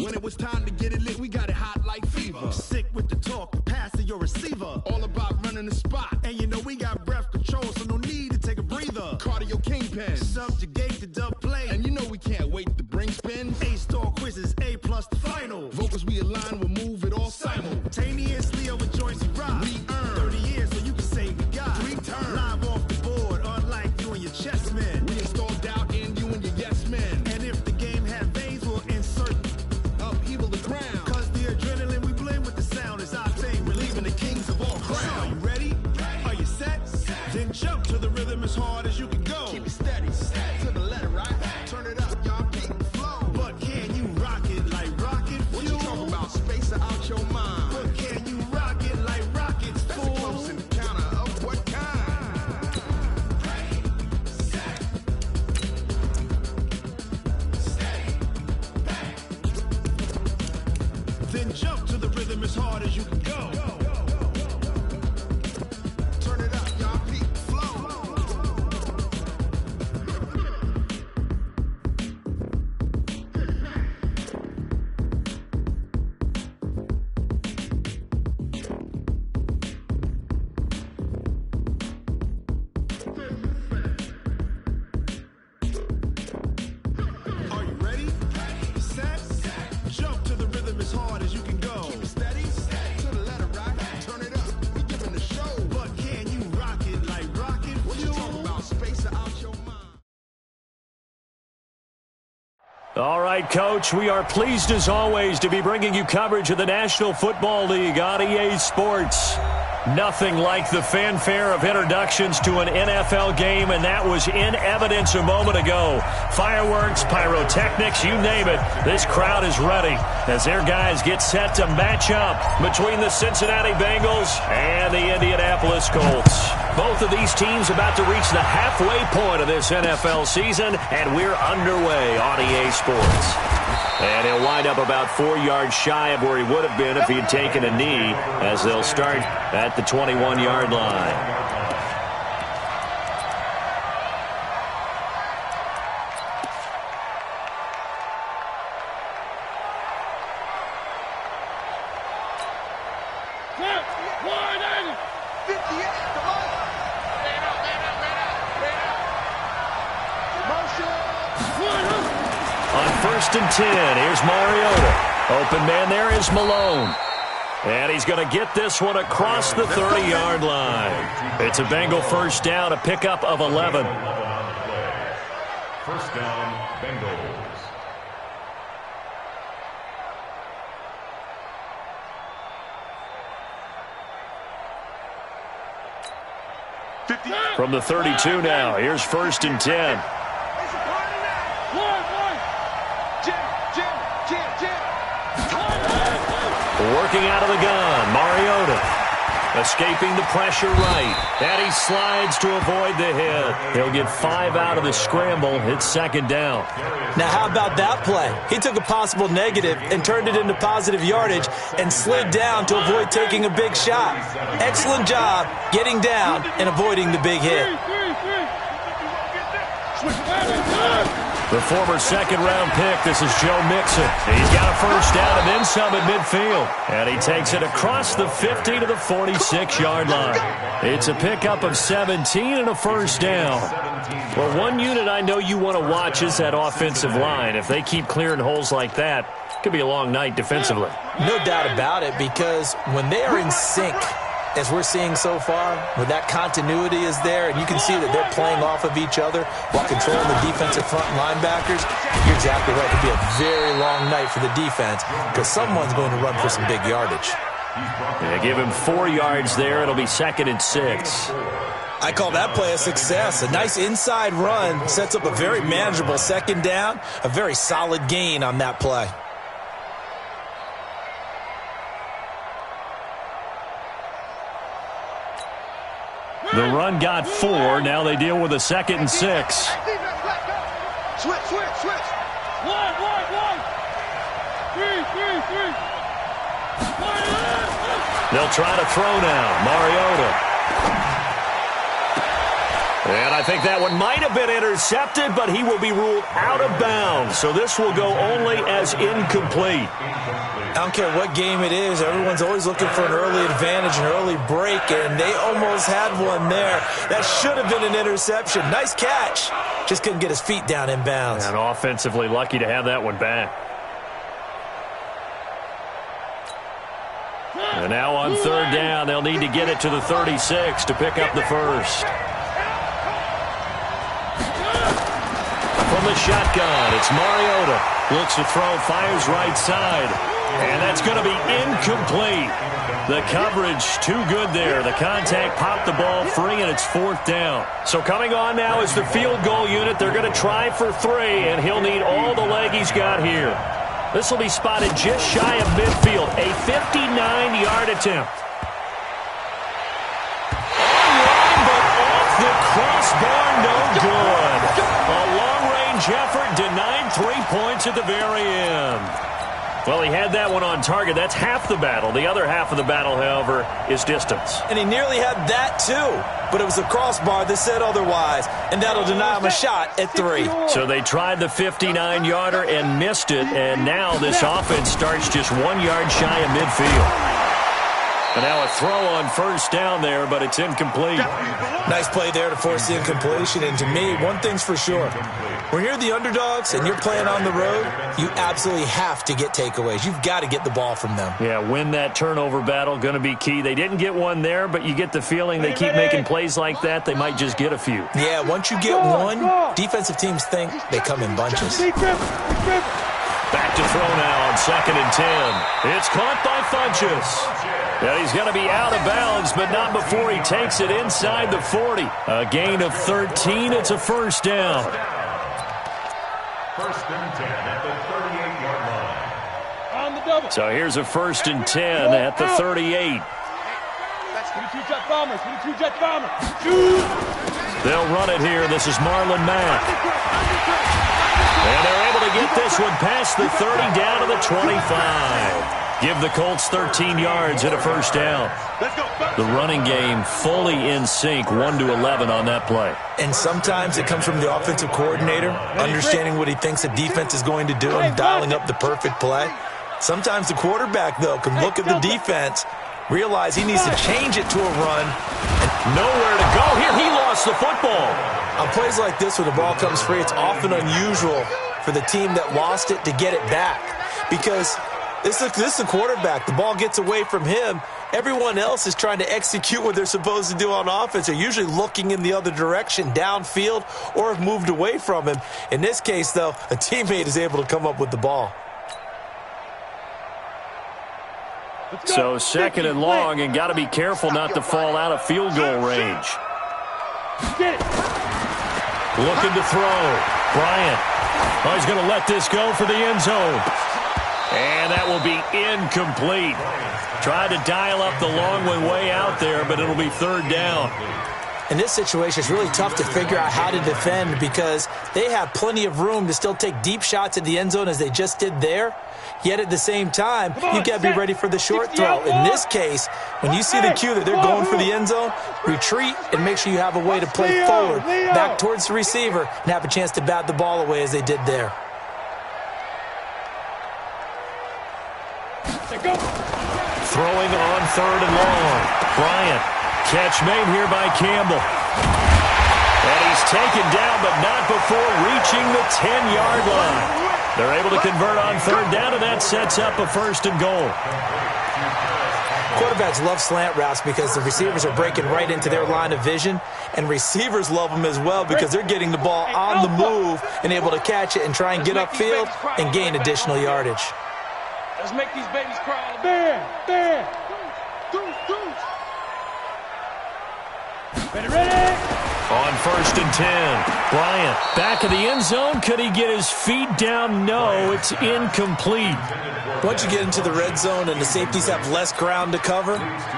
When it was time to get it lit, we got it hot like fever. Sick with the talk, the pass to your receiver. All about running the spot. And you know we got breath control, so no need to take a breather. Cardio kingpin, subjugate the dub play. And you know we can't wait to bring spins. A-star quizzes, A+ the final. Vocals we align, we'll move it all simultaneously over joints and rock. We earn 30 years, so you can say we got 3 turns. Live off the board, unlike you and your chess men. We install doubt in you and your yes men. And if the game had veins, we'll insert upheaval the ground. Cause the adrenaline we blend with the sound is our thing. We're leaving the kings of all crowns. So are you ready? Are you set? Then jump to the rhythm as hard as you can go. Keep it steady, to the letter, right? Turn it up, y'all, keep the flow. But can you rock it like rocket fuel? What you talking about? Space out your mind. But can you rock it like rockets, fool? That's a close encounter of what kind? Then jump to the rhythm as hard as you can go. Turn it up, y'all, keep the flow. Are you ready? Set? Jump to the rhythm as hard as you can go. Keep it steady, to the letter, right? Turn it up, we giving the show. But can you rock it like rocket fuel? What you talking about? Space out your mind. All right, Coach, we are pleased as always to be bringing you coverage of the National Football League on EA Sports. Nothing like the fanfare of introductions to an NFL game, and that was in evidence a moment ago. Fireworks, pyrotechnics, you name it. This crowd is ready as their guys get set to match up between the Cincinnati Bengals and the Indianapolis Colts. Both of these teams about to reach the halfway point of this NFL season, and we're underway on EA Sports. And he'll wind up about 4 yards shy of where he would have been if he had taken a knee, as they'll start at the 21-yard line. On 1st and 10, here's Mariota. Open man there is Malone. And he's going to get this one across the 30-yard line. It's a Bengal first down, a pickup of 11. First down, Bengals. From the 32 now, here's 1st and 10. Working out of the gun, Mariota. Escaping the pressure right. And he slides to avoid the hit. He'll get 5 out of the scramble. It's 2nd down. Now, how about that play? He took a possible negative and turned it into positive yardage and slid down to avoid taking a big shot. Excellent job getting down and avoiding the big hit. The former second-round pick, this is Joe Mixon. He's got a first down and then some at midfield. And he takes it across the 50 to the 46-yard line. It's a pickup of 17 and a first down. Well, one unit I know you want to watch is that offensive line. If they keep clearing holes like that, it could be a long night defensively. No doubt about it, because when they are in sync, as we're seeing so far, where that continuity is there, and you can see that they're playing off of each other while controlling the defensive front linebackers, you're exactly right. It could be a very long night for the defense because someone's going to run for some big yardage. Yeah, give him 4 yards there. It'll be 2nd and 6. I call that play a success. A nice inside run sets up a very manageable 2nd down, a very solid gain on that play. The run got 4. Now they deal with a 2nd and 6. Switch. 1. 3. They'll try to throw now. Mariota. And I think that one might have been intercepted, but he will be ruled out of bounds. So this will go only as incomplete. I don't care what game it is. Everyone's always looking for an early advantage, an early break, and they almost had one there. That should have been an interception. Nice catch. Just couldn't get his feet down in bounds. And offensively lucky to have that one back. And now on third down, they'll need to get it to the 36 to pick up the first. From the shotgun, it's Mariota. Looks to throw, fires right side. And that's going to be incomplete. The coverage too good there. The contact popped the ball free, and it's fourth down. So coming on now is the field goal unit. They're going to try for 3, and he'll need all the leg he's got here. This will be spotted just shy of midfield. A 59-yard attempt. Online, but off the crossbar, no good. A long-range effort denied 3 points at the very end. Well, he had that one on target. That's half the battle. The other half of the battle, however, is distance. And he nearly had that, too. But it was a crossbar that said otherwise. And that'll deny him a shot at 3. So they tried the 59-yarder and missed it. And now this offense starts just 1 yard shy of midfield. And now a throw on first down there, but it's incomplete. Nice play there to force the incompletion. And to me, one thing's for sure. When you're the underdogs and you're playing on the road, you absolutely have to get takeaways. You've got to get the ball from them. Yeah, win that turnover battle, going to be key. They didn't get one there, but you get the feeling they keep making plays like that, they might just get a few. Yeah, once you get one, defensive teams think they come in bunches. Back to throw now on 2nd and 10. It's caught by Funchess. Yeah, he's going to be out of bounds, but not before he takes it inside the 40. A gain of 13. It's a first down. First and 10 at the 38-yard line. On the double. So here's a 1st and 10 at the 38. Jet bombers. Jet bombers. They'll run it here. This is Marlon Mack. And they're able to get this one past the 30 down to the 25. Give the Colts 13 yards and a first down. The running game fully in sync, 1-11 on that play. And sometimes it comes from the offensive coordinator, understanding what he thinks the defense is going to do and dialing up the perfect play. Sometimes the quarterback, though, can look at the defense, realize he needs to change it to a run. And nowhere to go. Here, he lost the football. On plays like this, when the ball comes free, it's often unusual for the team that lost it to get it back. Because this is a quarterback. The ball gets away from him. Everyone else is trying to execute what they're supposed to do on offense. They're usually looking in the other direction, downfield, or have moved away from him. In this case, though, a teammate is able to come up with the ball. So 2nd and long, and got to be careful not to fall out of field goal range. Looking to throw. Bryant. Oh, he's going to let this go for the end zone. And that will be incomplete. Tried to dial up the long one way out there, but it'll be 3rd down. In this situation, it's really tough to figure out how to defend because they have plenty of room to still take deep shots at the end zone as they just did there. Yet at the same time, you've got to be ready for the short throw. In this case, when you see the cue that they're going for the end zone, retreat and make sure you have a way to play forward, back towards the receiver, and have a chance to bat the ball away as they did there. Throwing on 3rd and long. Bryant. Catch made here by Campbell. And he's taken down, but not before reaching the 10-yard line. They're able to convert on 3rd down, and that sets up a 1st and goal. Quarterbacks love slant routes because the receivers are breaking right into their line of vision, and receivers love them as well because they're getting the ball on the move and able to catch it and try and get upfield and gain additional yardage. Let's make these babies cry. Bear. Ready. On 1st and 10, Bryant back of the end zone. Could he get his feet down? No, it's incomplete. Once you get into the red zone and the safeties have less ground to cover,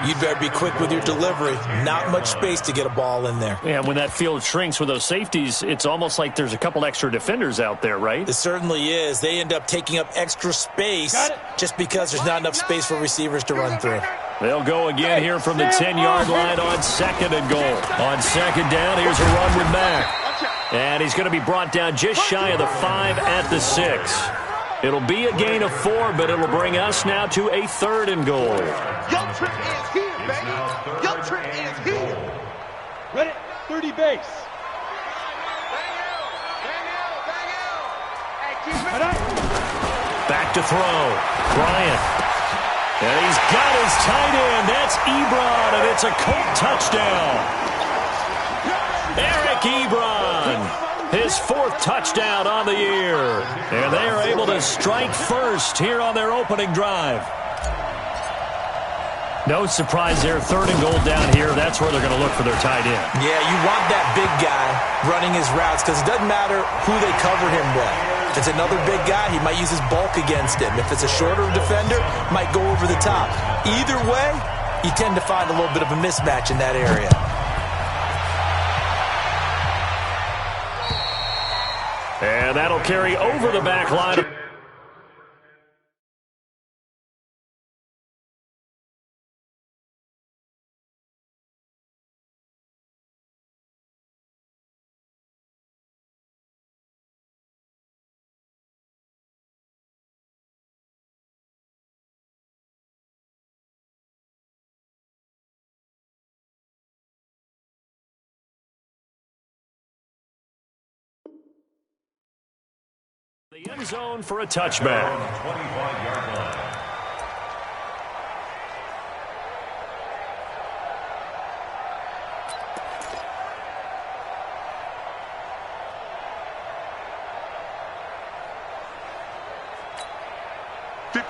you'd better be quick with your delivery. Not much space to get a ball in there. Yeah, when that field shrinks with those safeties, it's almost like there's a couple extra defenders out there, right? It certainly is. They end up taking up extra space just because there's not enough space for receivers to run through. They'll go again here from the 10-yard line on second and goal. On second down, here's a run with Mack. And he's going to be brought down just shy of the 5 at the 6. It'll be a gain of 4, but it'll bring us now to a 3rd and goal. Your trip is here, baby. Your trip is here. Ready? 30 base. Back to throw. Bryant. And he's got his tight end. That's Ebron, and it's a Colt touchdown. Eric Ebron, his 4th touchdown on the year. And they are able to strike first here on their opening drive. No surprise there, 3rd and goal down here. That's where they're going to look for their tight end. Yeah, you want that big guy running his routes because it doesn't matter who they cover him with. If it's another big guy, he might use his bulk against him. If it's a shorter defender, might go over the top. Either way, you tend to find a little bit of a mismatch in that area. And that'll carry over the back line. The end zone for a touchback. 25-yard line.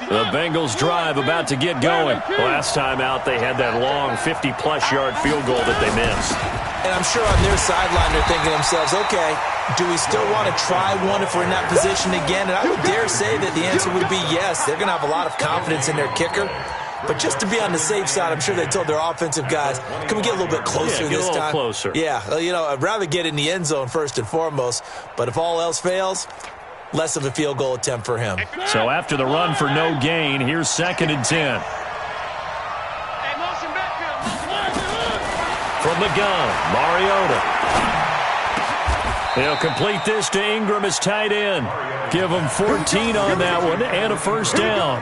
The Bengals drive about to get going. Last time out, they had that long 50-plus yard field goal that they missed. And I'm sure on their sideline they're thinking to themselves, okay, do we still want to try one if we're in that position again? And I would dare say that the answer would be yes. They're going to have a lot of confidence in their kicker. But just to be on the safe side, I'm sure they told their offensive guys, can we get a little bit closer this time? Closer. Yeah, you know, I'd rather get in the end zone first and foremost. But if all else fails, less of a field goal attempt for him. So after the run for no gain, here's 2nd and 10. From the gun, Mariota. He'll complete this to Ingram as tight end. Give him 14 on that one and a first down.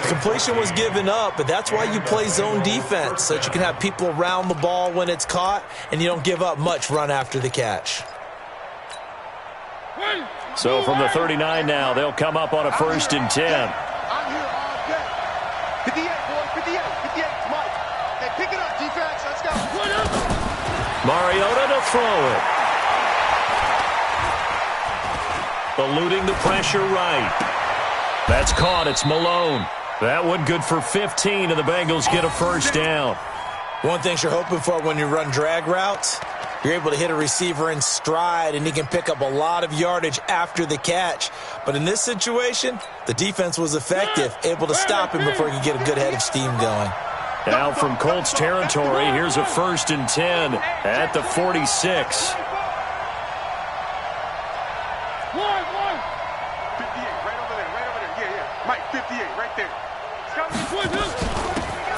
Completion was given up, but that's why you play zone defense, so that you can have people around the ball when it's caught, and you don't give up much run after the catch. So from the 39 now, they'll come up on a 1st and 10. I'm here all day. 58, boy, 58, 58, Mike. Hey, pick it up, defense, let's go. Mariota to throw it. Eluding the pressure right. That's caught. It's Malone. That one good for 15, and the Bengals get a first down. One thing you're hoping for when you run drag routes, you're able to hit a receiver in stride, and he can pick up a lot of yardage after the catch. But in this situation, the defense was effective, able to stop him before he could get a good head of steam going. Now from Colts territory, here's a 1st and 10 at the 46. 58, right over there, yeah. Mike, 58, right there.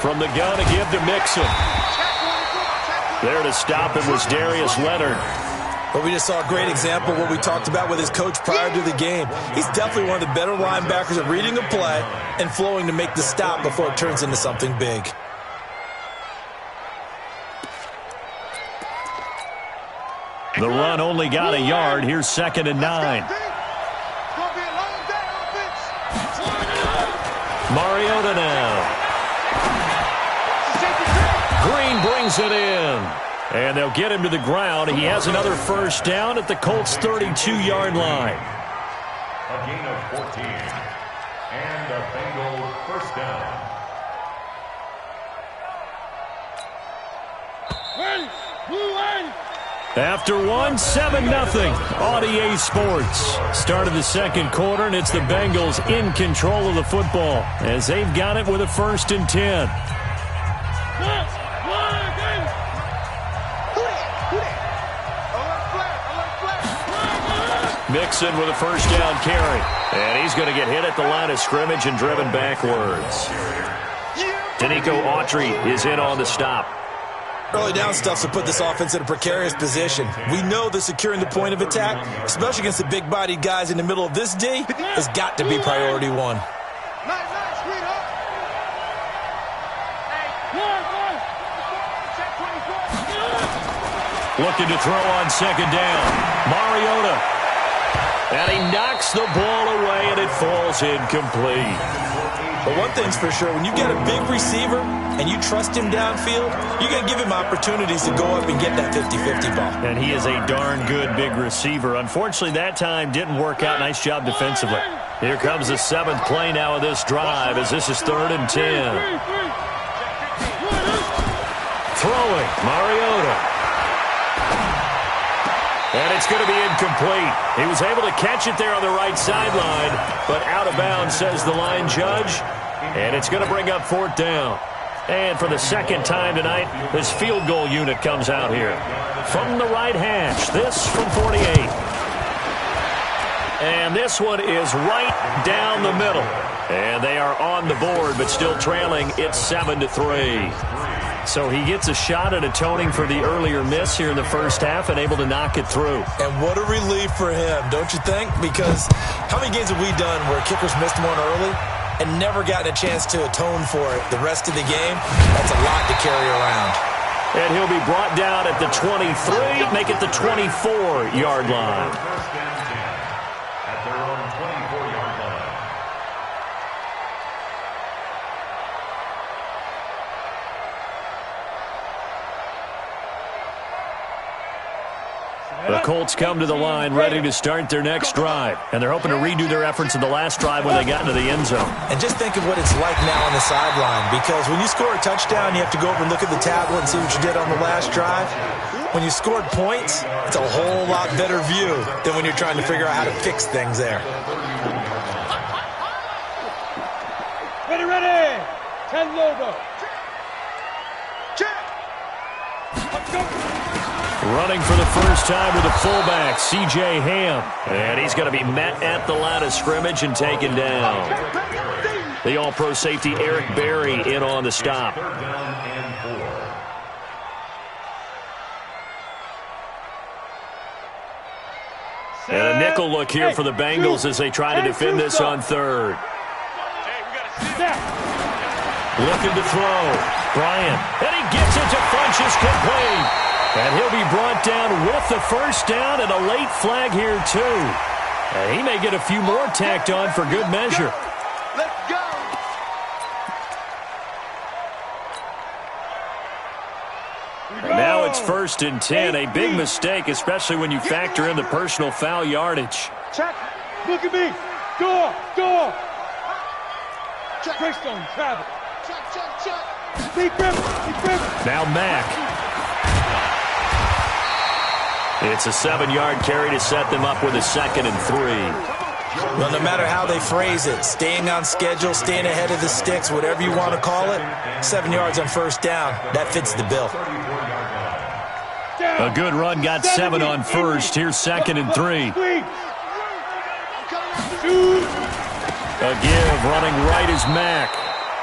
From the gun to give to Mixon. There to stop him was Darius Leonard. But we just saw a great example of what we talked about with his coach prior to the game. He's definitely one of the better linebackers at reading a play and flowing to make the stop before it turns into something big. The run only got a yard. Here's 2nd and 9. Mariota now. Green brings it in. And they'll get him to the ground. He has another first down at the Colts' 32-yard line. A gain of 14. And a Bengals first down. After one, 7-0 on EA Sports. Start of the second quarter, and it's the Bengals in control of the football as they've got it with a 1st and 10. Mixon with a first down carry. And he's going to get hit at the line of scrimmage and driven backwards. Danico Autry is in on the stop. Early down stuff to put this offense in a precarious position. We know that securing the point of attack, especially against the big-bodied guys in the middle of this D, has got to be priority one. Nice, sweetheart. Looking to throw on second down. Mariota. And he knocks the ball away, and it falls incomplete. But one thing's for sure, when you get a big receiver and you trust him downfield, you're going to give him opportunities to go up and get that 50-50 ball. And he is a darn good big receiver. Unfortunately, that time didn't work out. Nice job defensively. Here comes the 7th play now of this drive as this is 3rd and 10. Throwing, Mariota. And it's going to be incomplete. He was able to catch it there on the right sideline, but out of bounds, says the line judge. And it's going to bring up 4th down. And for the 2nd time tonight, this field goal unit comes out here. From the right hash, this from 48. And this one is right down the middle. And they are on the board, but still trailing. It's 7-3. So he gets a shot at atoning for the earlier miss here in the first half and able to knock it through. And what a relief for him, don't you think? Because how many games have we done where kickers missed one early and never gotten a chance to atone for it the rest of the game? That's a lot to carry around. And he'll be brought down at the 23, make it the 24-yard line. At their own 24-yard line. The Colts come to the line ready to start their next drive. And they're hoping to redo their efforts in the last drive when they got into the end zone. And just think of what it's like now on the sideline. Because when you score a touchdown, you have to go over and look at the tablet and see what you did on the last drive. When you scored points, it's a whole lot better view than when you're trying to figure out how to fix things there. Ready. 10 logo. Check. Let's go. Running for the first time with the fullback, C.J. Ham. And he's going to be met at the line of scrimmage and taken down. The all-pro safety Eric Berry in on the stop. And a nickel look here for the Bengals as they try to defend this on 3rd. Looking to throw. Bryant. And he gets it to Funchess complete. And he'll be brought down with the first down and a late flag here, too. And he may get a few more tacked on for good measure. Let's go. And now it's 1st and 10. A big mistake, especially when you factor in the personal foul yardage. Check. Look at me. Door. Check. Greystone, travel. Check. Deep grip. Now Mack. It's a 7-yard carry to set them up with a 2nd and 3. Well, no matter how they phrase it, staying on schedule, staying ahead of the sticks, whatever you want to call it, 7 yards on first down, that fits the bill. A good run got 7 on first. Here's 2nd and 3. A give running right is Mack.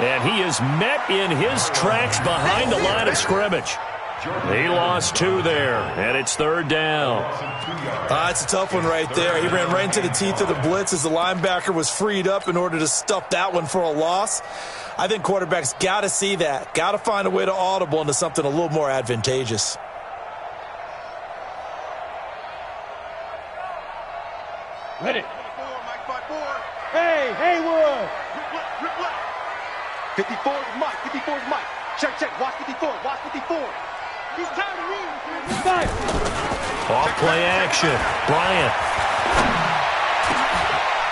And he is met in his tracks behind the line of scrimmage. He lost 2 there, and it's 3rd down. It's a tough one right there. He ran right into the teeth of the blitz as the linebacker was freed up in order to stuff that one for a loss. I think quarterbacks got to see that. Got to find a way to audible into something a little more advantageous. Ready. Hey, Haywood. 54 is Mike. Check. Watch 54. He's tired of reading. Off play action. Bryant.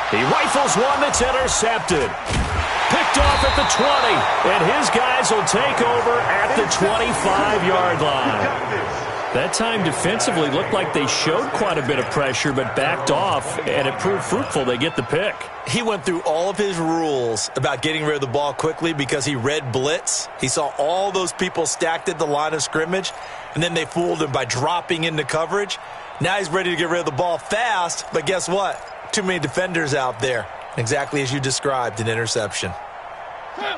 He rifles one that's intercepted. Picked off at the 20. And his guys will take over at the 25-yard line. That time defensively looked like they showed quite a bit of pressure but backed off, and it proved fruitful. They get the pick. He went through all of his rules about getting rid of the ball quickly because he read blitz. He saw all those people stacked at the line of scrimmage, and then they fooled him by dropping into coverage. Now he's ready to get rid of the ball fast, but guess what? Too many defenders out there. Exactly as you described, an interception.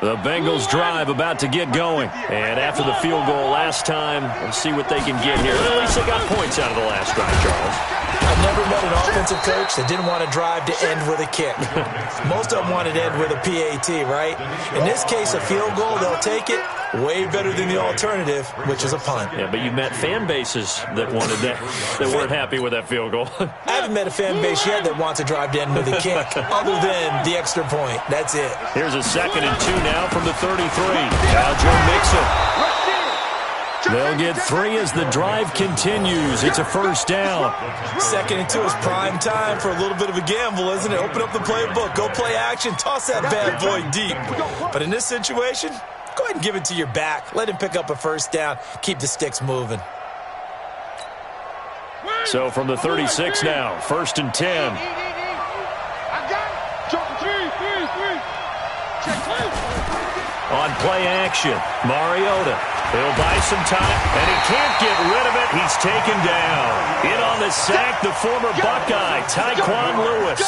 The Bengals drive about to get going. And after the field goal last time, we'll see what they can get here. At least they got points out of the last drive, Charles. I've never met an offensive coach that didn't want to drive to end with a kick. Most of them wanted to end with a PAT, right? In this case, a field goal, they'll take it. Way better than the alternative, which is a punt. Yeah, but you've met fan bases that wanted that weren't happy with that field goal. I haven't met a fan base yet that wants to drive to end with a kick, other than the extra point. That's it. Here's a 2nd and 2 now from the 33. Now Joe Mixon. They'll get 3 as the drive continues. It's a first down. 2nd and 2 is prime time for a little bit of a gamble, isn't it? Open up the playbook, go play action, toss that bad boy deep. But in this situation, go ahead and give it to your back. Let him pick up a first down. Keep the sticks moving. So from the 36 now, 1st and 10. On play action, Mariota. He'll buy some time, and he can't get rid of it. He's taken down. In on the sack, the former Buckeye, Tyquan Lewis.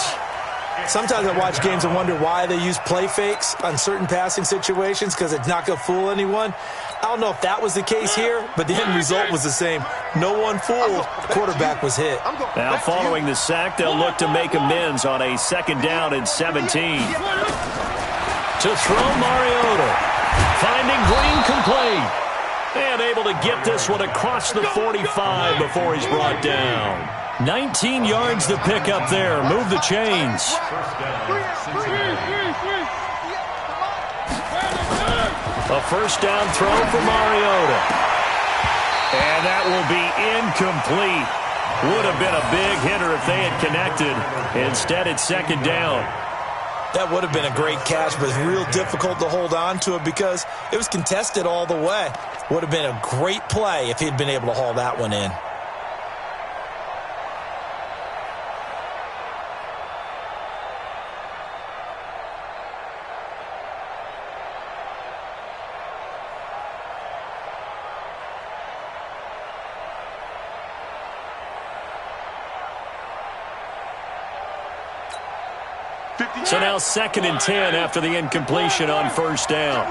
Sometimes I watch games and wonder why they use play fakes on certain passing situations, because it's not going to fool anyone. I don't know if that was the case here, but the end result was the same. No one fooled. Quarterback was hit. Now following the sack, they'll look to make amends on a 2nd down and 17. To throw Mariota. Finding Green complete. And able to get this one across the 45 before he's brought down. 19 yards to pick up there. Move the chains. A first down throw for Mariota. And that will be incomplete. Would have been a big hitter if they had connected. Instead, it's 2nd down. That would have been a great catch, but it's real difficult to hold on to it because it was contested all the way. Would have been a great play if he'd been able to haul that one in. So now 2nd and 10 after the incompletion on first down.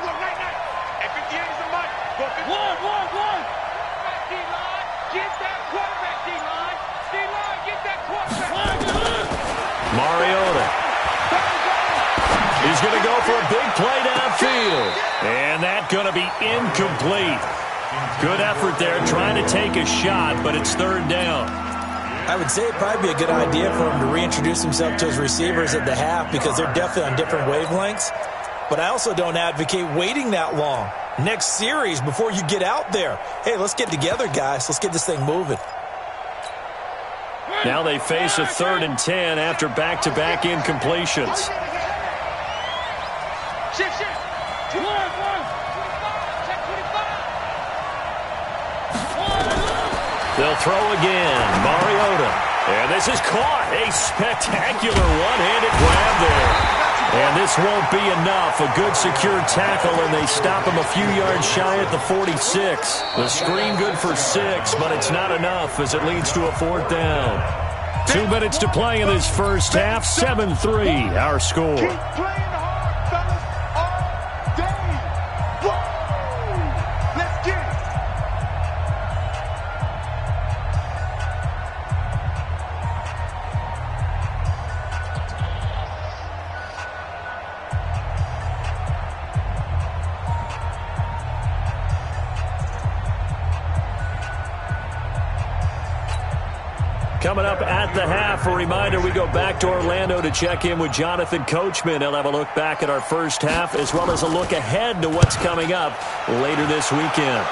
Mariota. He's going to go for a big play downfield. And that's going to be incomplete. Good effort there trying to take a shot, but it's 3rd down. I would say it'd probably be a good idea for him to reintroduce himself to his receivers at the half because they're definitely on different wavelengths. But I also don't advocate waiting that long. Next series before you get out there. Hey, let's get together, guys. Let's get this thing moving. Now they face a 3rd and 10 after back-to-back incompletions. They'll throw again. Mariota. And this is caught. A spectacular one-handed grab there. And this won't be enough. A good secure tackle, and they stop him a few yards shy at the 46. The screen good for 6, but it's not enough as it leads to a 4th down. 2 minutes to play in this first half. 7-3, our score. Coming up at the half, a reminder, we go back to Orlando to check in with Jonathan Coachman. He'll have a look back at our first half as well as a look ahead to what's coming up later this weekend.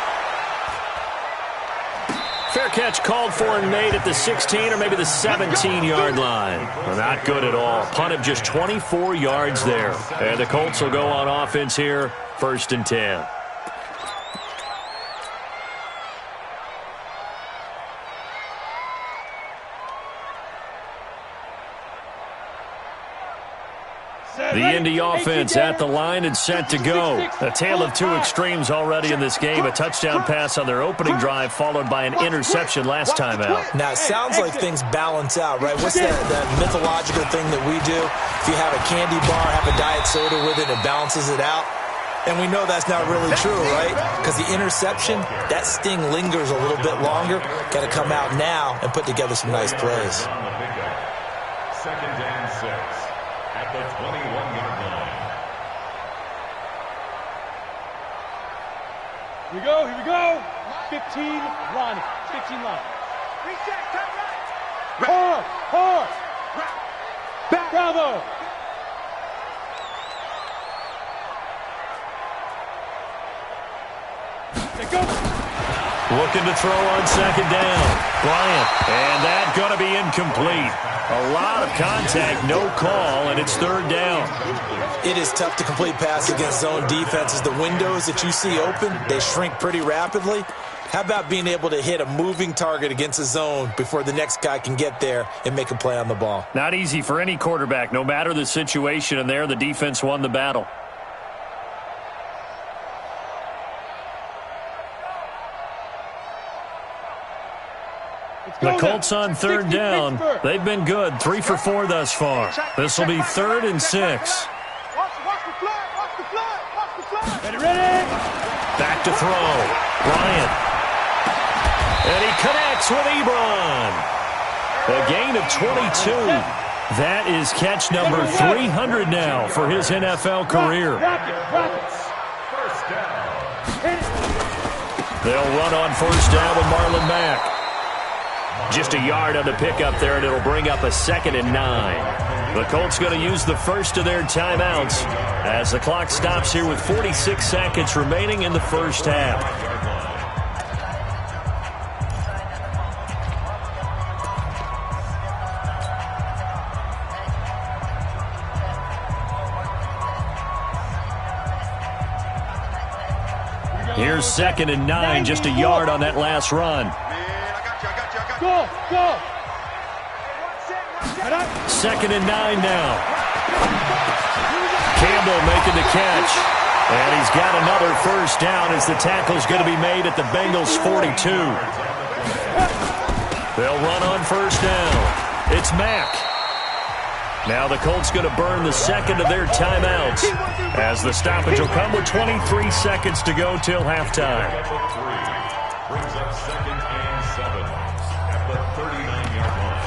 Fair catch called for and made at the 16 or maybe the 17-yard line. Well, not good at all. Punt of just 24 yards there. And the Colts will go on offense here, 1st and 10. The Indy offense at the line and set to go. A tale of 2 extremes already in this game. A touchdown pass on their opening drive followed by an interception last time out. Now, it sounds like things balance out, right? What's that mythological thing that we do? If you have a candy bar, have a diet soda with it, it balances it out. And we know that's not really true, right? Because the interception, that sting lingers a little bit longer. Got to come out now and put together some nice plays. Second and 6 at the 21-yard line. Here we go. 15 line. 15 line. Reset, cut right. Hard. Back. Bravo. Go. Looking to throw on second down. Bryant. And that going to be incomplete. A lot of contact, no call, and it's third down. It is tough to complete passes against zone defenses. The windows that you see open, they shrink pretty rapidly. How about being able to hit a moving target against a zone before the next guy can get there and make a play on the ball? Not easy for any quarterback, no matter the situation, and there the defense won the battle. The Colts on third down. They've been good, 3 for 4 thus far. This will be 3rd and 6. Watch the flag. Ready. Back to throw. Bryant. And he connects with Ebron. A gain of 22. That is catch number 300 now for his NFL career. First down. They'll run on first down with Marlon Mack. Just a yard on the pickup there, and it'll bring up a 2nd and 9. The Colts going to use the first of their timeouts as the clock stops here with 46 seconds remaining in the first half. Here's 2nd and 9, just a yard on that last run. Go. 2nd and 9 now. Campbell making the catch. And he's got another first down as the tackle's going to be made at the Bengals' 42. They'll run on first down. It's Mack. Now the Colts going to burn the second of their timeouts as the stoppage will come with 23 seconds to go till halftime. Brings up 2nd and 7 at the 39-yard line.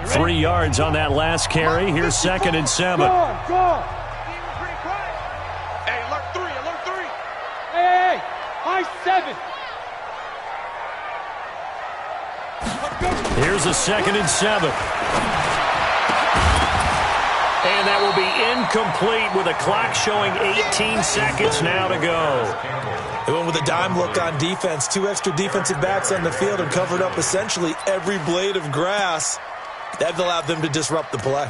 3 yards on that last carry. Here's 2nd and 7. Go. Hey, alert 3. Hey. High 7. Here's a 2nd and 7. And that will be incomplete with a clock showing 18 seconds now to go. They went with a dime look on defense. 2 extra defensive backs on the field and covered up essentially every blade of grass. That allowed them to disrupt the play.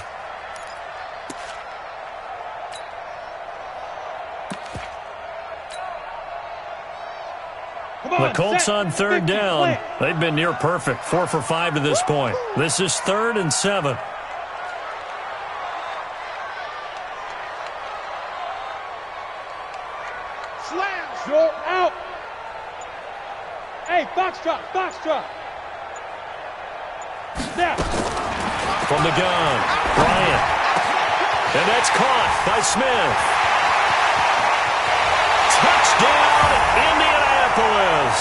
The Colts on third down. They've been near perfect, 4 for 5 to this point. This is 3rd and 7. Slam. Go out. Hey, box drop. Now. From the gun, Bryant. And that's caught by Smith. Touchdown, Indianapolis.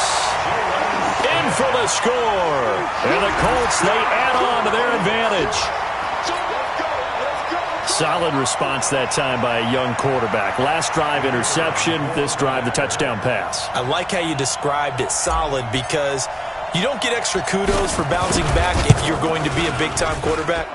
In for the score. And the Colts, they add on to their advantage. Solid response that time by a young quarterback. Last drive, interception. This drive, the touchdown pass. I like how you described it, solid, because you don't get extra kudos for bouncing back if you're going to be a big-time quarterback.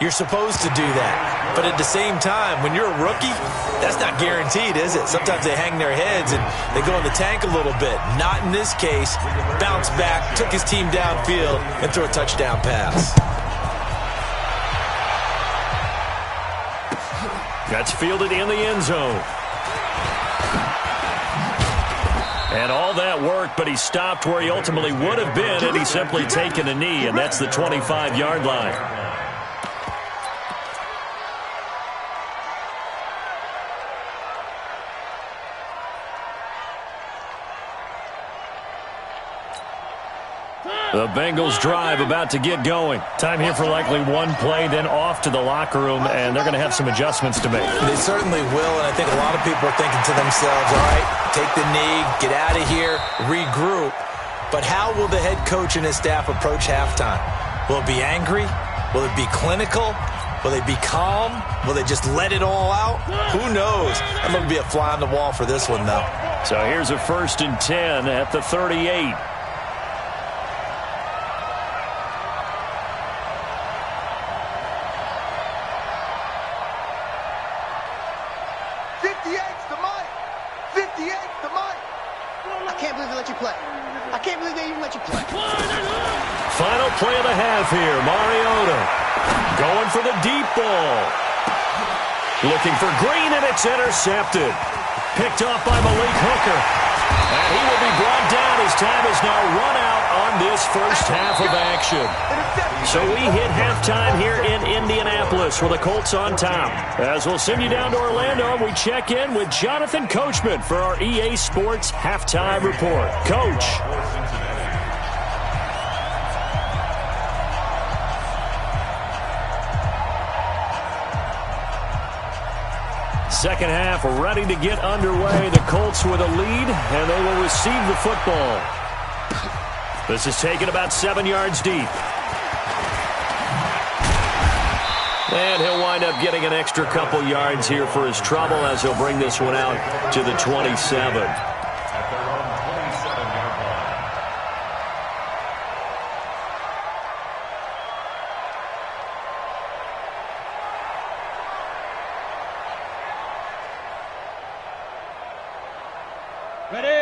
You're supposed to do that. But at the same time, when you're a rookie, that's not guaranteed, is it? Sometimes they hang their heads and they go in the tank a little bit. Not in this case. Bounced back, took his team downfield, and threw a touchdown pass. That's fielded in the end zone. And all that work, but he stopped where he ultimately would have been had he simply taken a knee, and that's the 25-yard line. The Bengals drive about to get going. Time here for likely one play, then off to the locker room, and they're going to have some adjustments to make. They certainly will, and I think a lot of people are thinking to themselves, all right, take the knee, get out of here, regroup. But how will the head coach and his staff approach halftime? Will it be angry? Will it be clinical? Will they be calm? Will they just let it all out? Who knows? I'm going to be a fly on the wall for this one, though. So here's a 1st and 10 at the 38. 58's the mic. 58's the mic. I can't believe they let you play. I can't believe they even let you play. Final play of the half here. Mariota going for the deep ball. Looking for Green, and it's intercepted. Picked off by Malik Hooker. And he will be brought down. His time is now run out on this first half of action. So we hit halftime here in Indianapolis with the Colts on top. As we'll send you down to Orlando, we check in with Jonathan Coachman for our EA Sports Halftime Report. Coach. Second half ready to get underway. The Colts with a lead, and they will receive the football. This is taken about 7 yards deep. And he'll wind up getting an extra couple yards here for his trouble as he'll bring this one out to the 27.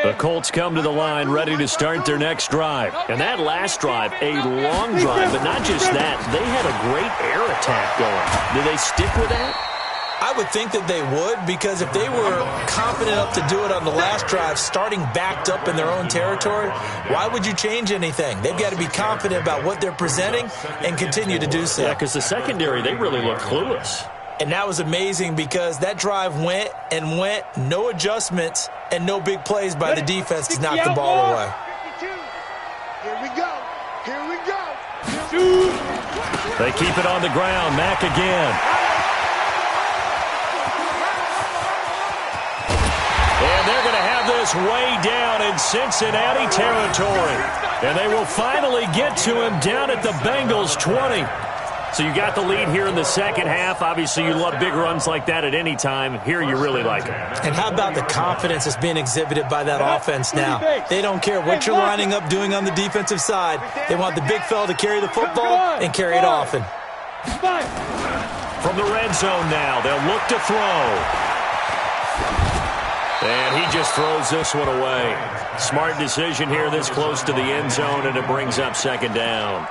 The Colts come to the line ready to start their next drive. And that last drive, a long drive, but not just that. They had a great air attack going. Do they stick with that? I would think that they would, because if they were confident enough to do it on the last drive, starting backed up in their own territory, why would you change anything? They've got to be confident about what they're presenting and continue to do so. Yeah, because the secondary, they really look clueless. And that was amazing because that drive went and went, no adjustments, and no big plays by the defense to knock the ball away. Here we go. Here we go. They keep it on the ground. Mack again. And they're going to have this way down in Cincinnati territory. And they will finally get to him down at the Bengals 20. So you got the lead here in the second half. Obviously, you love big runs like that at any time. Here, you really like it. And how about the confidence that's being exhibited by that offense now? They don't care what you're lining up doing on the defensive side. They want the big fella to carry the football and carry it often. From the red zone now, they'll look to throw. And he just throws this one away. Smart decision here this close to the end zone, and it brings up second down.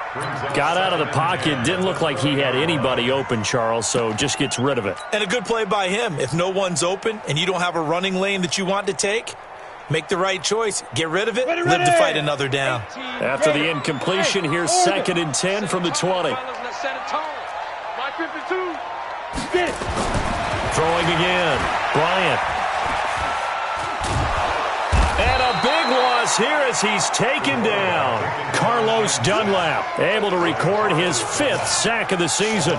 Got out of the pocket. Didn't look like he had anybody open, Charles, so just gets rid of it. And a good play by him. If no one's open and you don't have a running lane that you want to take, make the right choice. Get rid of it. Live to fight another down. After the incompletion, here's 2nd and 10 from the 20. Throwing again. Bryant. And a big loss here as he's taken down. Carlos Dunlap able to record his 5th sack of the season.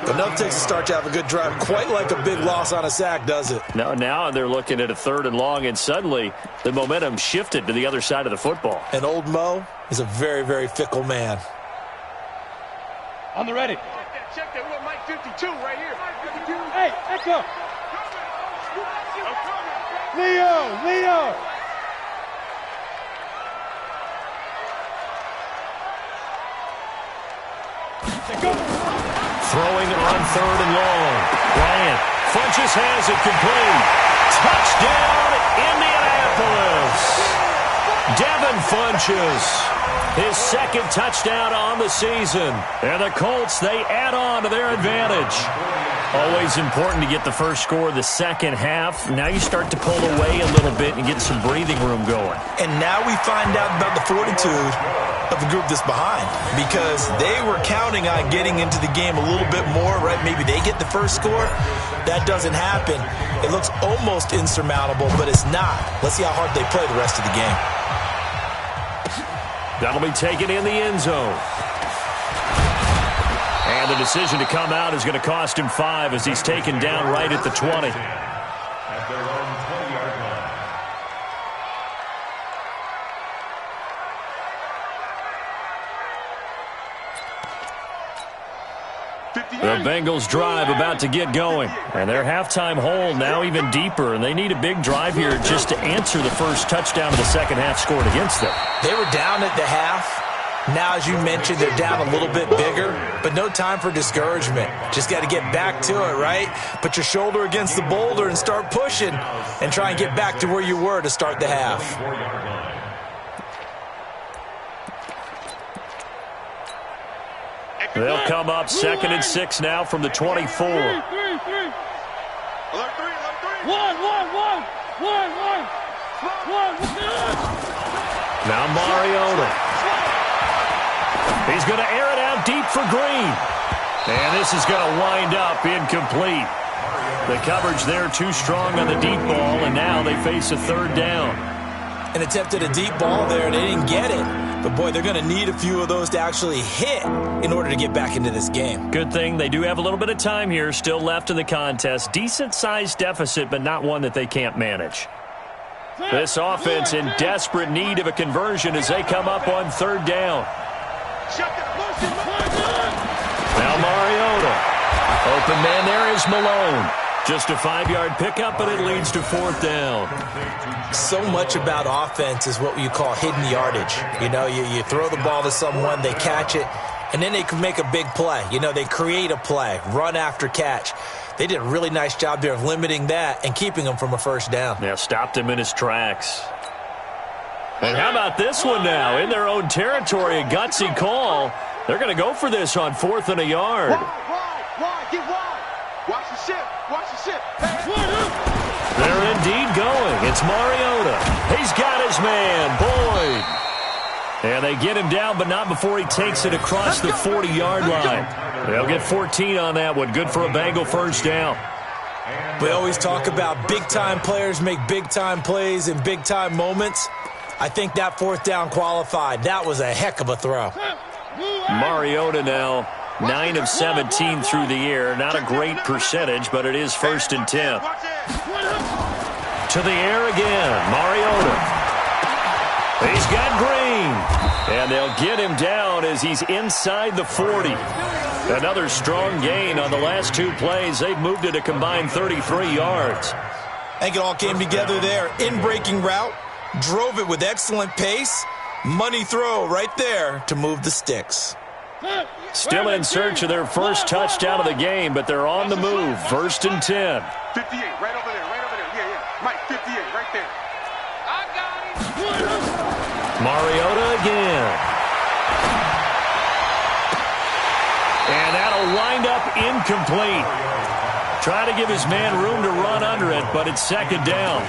Enough takes a start to have a good drive. Quite like a big loss on a sack, does it? Now they're looking at a 3rd and long, and suddenly the momentum shifted to the other side of the football. And old Mo is a very, very fickle man. On the ready. Check that with Mike 52 right here. Hey, Echo. Leo. Throwing on 3rd and long. Bryant. Funches has it complete. Touchdown, Indianapolis. Devin Funches. His 2nd touchdown on the season. And the Colts, they add on to their advantage. Always important to get the first score of the second half. Now you start to pull away a little bit and get some breathing room going. And now we find out about the fortitude of the group that's behind, because they were counting on getting into the game a little bit more, right? Maybe they get the first score. That doesn't happen. It looks almost insurmountable, but it's not. Let's see how hard they play the rest of the game. That'll be taken in the end zone. And the decision to come out is going to cost him 5 as he's taken down right at the 20. At their own 20-yard line. The Bengals drive about to get going. And their halftime hole now even deeper. And they need a big drive here just to answer the first touchdown of the second half scored against them. They were down at the half. Now, as you mentioned, they're down a little bit bigger, but no time for discouragement. Just got to get back to it, right? Put your shoulder against the boulder and start pushing and try and get back to where you were to start the half. They'll come up 2nd and 6 now from the 24. Now Mariota. He's going to air it out deep for Green. And this is going to wind up incomplete. The coverage there too strong on the deep ball, and now they face a 3rd down. An attempt at a deep ball there, and they didn't get it. But, boy, they're going to need a few of those to actually hit in order to get back into this game. Good thing they do have a little bit of time here still left in the contest. Decent-sized deficit, but not one that they can't manage. This offense in desperate need of a conversion as they come up on 3rd down. Now Mariota. Open man there is Malone. Just a 5-yard pickup, but it leads to 4th down. So much about offense is what you call hidden yardage. You know, you throw the ball to someone, they catch it, and then they can make a big play. You know, they create a play, run after catch. They did a really nice job there of limiting that and keeping him from a 1st down. Yeah, stopped him in his tracks. And how about this one now? In their own territory, a gutsy call. They're going to go for this on 4th and a yard. Wide, get wide. Watch the ship. They're indeed going. It's Mariota. He's got his man, Boyd. And they get him down, but not before he takes it across the 40-yard line. They'll get 14 on that one. Good for a Bengal 1st down. We always talk about big-time players make big-time plays in big-time moments. I think that 4th down qualified. That was a heck of a throw. Mariota now 9 of 17 through the air. Not a great percentage, but it is 1st and 10. To the air again. Mariota. He's got Green. And they'll get him down as he's inside the 40. Another strong gain on the last 2 plays. They've moved it a combined 33 yards. I think it all came together there. In-breaking route. Drove it with excellent pace. Money throw right there to move the sticks. Still in search of their first touchdown of the game, but they're on the move. 1st and 10. 58, right over there. Yeah. Mike, 58, right there. I got it. Mariota again. And that'll wind up incomplete. Try to give his man room to run under it, but it's 2nd down.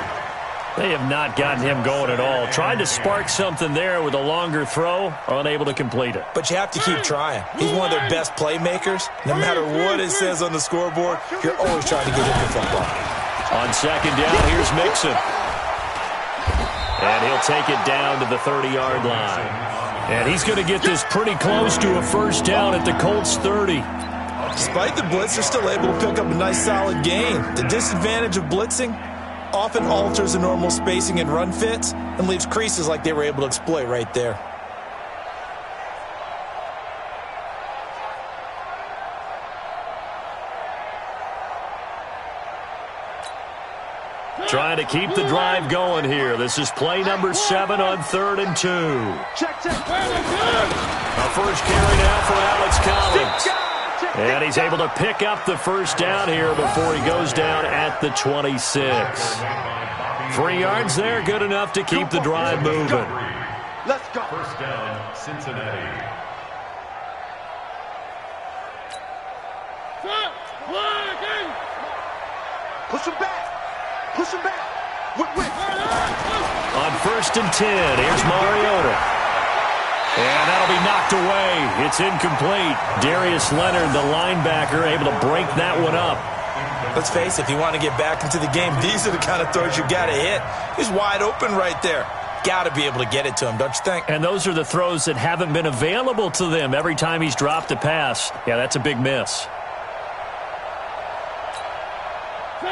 They have not gotten him going at all. Tried to spark something there with a longer throw, unable to complete it. But you have to keep trying. He's one of their best playmakers. No matter what it says on the scoreboard, you're always trying to get him the football. On 2nd down, here's Mixon. And he'll take it down to the 30-yard line. And he's going to get this pretty close to a 1st down at the Colts 30. Despite the blitz, they're still able to pick up a nice solid gain. The disadvantage of blitzing often alters the normal spacing and run fits and leaves creases like they were able to exploit right there. Trying to keep the drive going here. This is play number 7 on 3rd and 2. Check. A first carry now for Alex Collins. And he's able to pick up the 1st down here before he goes down at the 26. 3 yards there, good enough to keep the drive moving. Let's go. 1st down, Cincinnati. Push him back. On 1st and 10, here's Mariota. And that'll be knocked away. It's incomplete. Darius Leonard, the linebacker, able to break that one up. Let's face it, if you want to get back into the game, these are the kind of throws you got to hit. He's wide open right there. got to be able to get it to him, don't you think? And those are the throws that haven't been available to them every time he's dropped a pass. Yeah, that's a big miss.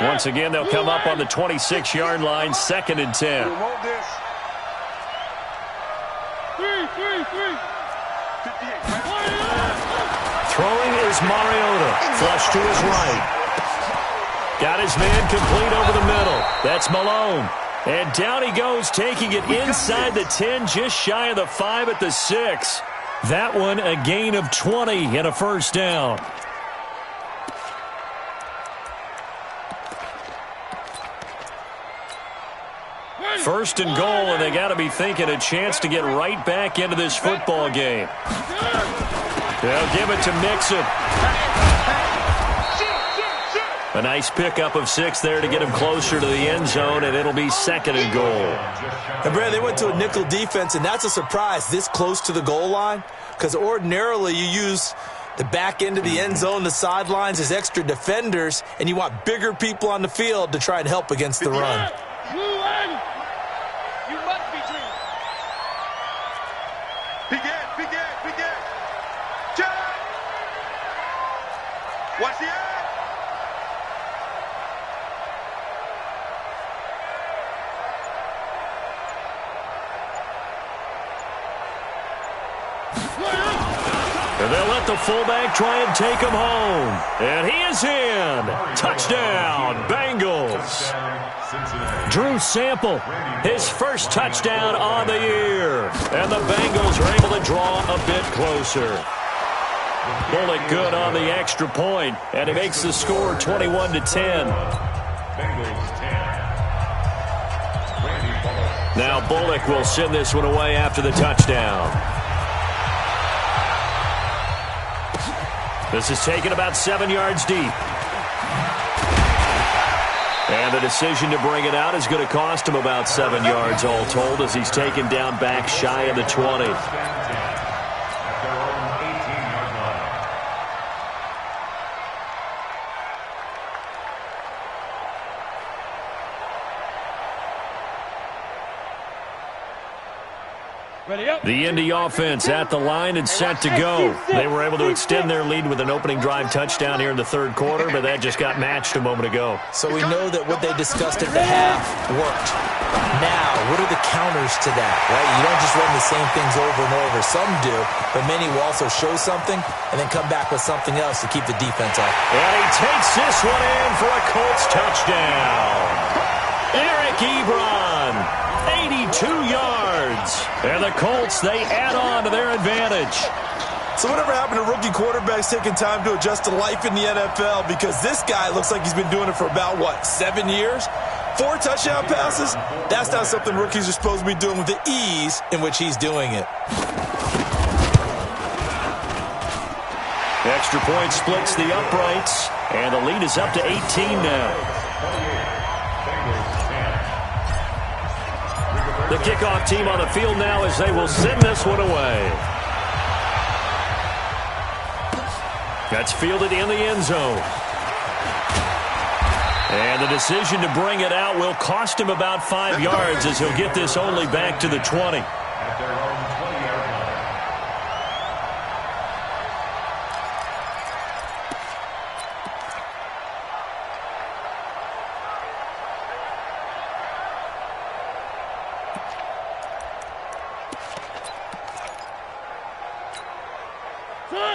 Once again, they'll come up on the 26-yard line, 2nd and 10. Throwing is Mariota. Flush to his right. Got his man complete over the middle. That's Malone. And down he goes, taking it inside the 10, just shy of the 5 at the 6. That one a gain of 20 and a first down. First and goal, and they got to be thinking a chance to get right back into this football game. They'll give it to Mixon. A nice pickup of 6 there to get him closer to the end zone, and it'll be 2nd and goal. And Brad, they went to a nickel defense, and that's a surprise this close to the goal line, because ordinarily you use the back end of the end zone, the sidelines as extra defenders, and you want bigger people on the field to try and help against the run. Watch the end. And they'll let the fullback try and take him home. And he is in. Touchdown, Bengals. Drew Sample, his first touchdown on the year. And the Bengals are able to draw a bit closer. Bullock good on the extra point, and he makes the score 21-10. Now Bullock will send this one away after the touchdown. This is taken about 7 yards deep. And the decision to bring it out is going to cost him about 7 yards all told, as he's taken down back shy of the 20. The Indy offense at the line and set to go. They were able to extend their lead with an opening drive touchdown here in the third quarter, but that just got matched a moment ago. So we know that what they discussed at the half worked. Now, what are the counters to that, right? You don't just run the same things over and over. Some do, but many will also show something and then come back with something else to keep the defense off. And he takes this one in for a Colts touchdown. Eric Ebron, 82 yards. And the Colts, they add on to their advantage. So whatever happened to rookie quarterbacks taking time to adjust to life in the NFL? Because this guy looks like he's been doing it for about, 7 years? 4 touchdown passes? That's not something rookies are supposed to be doing with the ease in which he's doing it. Extra point splits the uprights, and the lead is up to 18 now. The kickoff team on the field now as they will send this one away. That's fielded in the end zone. And the decision to bring it out will cost him about 5 yards, as he'll get this only back to the 20.